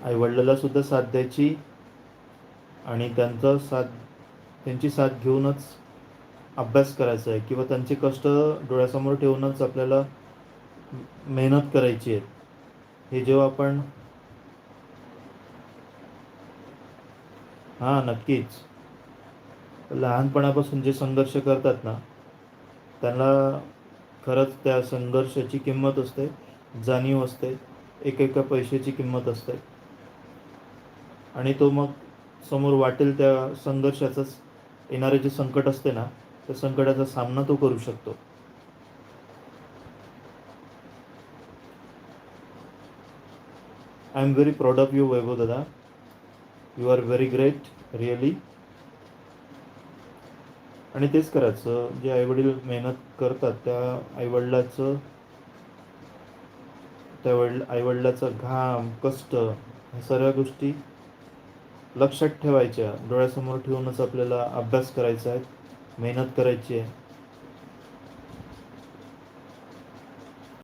आईवडिलाला सुद्धा साथ द्यायची आणि त्यांची साथ घेऊनच अभ्यास करायचा आहे किंवा त्यांचे कष्ट डोळ्यासमोर ठेवूनच आपल्याला मेहनत करायची आहे. हे जेव्हा आपण हां, नक्कीच. लहानपणापासून जे संघर्ष करतात ना, त्यांना खरंच त्या संघर्षाची किंमत असते, जाणीव असते, एकेका पैशाची किंमत असते आणि तो मग समोर वाटेल त्या संघर्षाचंच येणारे जे संकट असते ना, त्या संकटाचा सामना तो करू शकतो. I am very proud of you Vaibhav दादा. You are very great really. आणि तेच करायचं, जे आईवडील मेहनत करतात त्या आईवडिलाचं आईवडिलाचा घाम, कष्ट ह्या सर्व गोष्टी लक्षात ठेवायच्या. डोळ्यासमोर ठेवूनच आपल्याला अभ्यास करायचा आहे, मेहनत करायची आहे.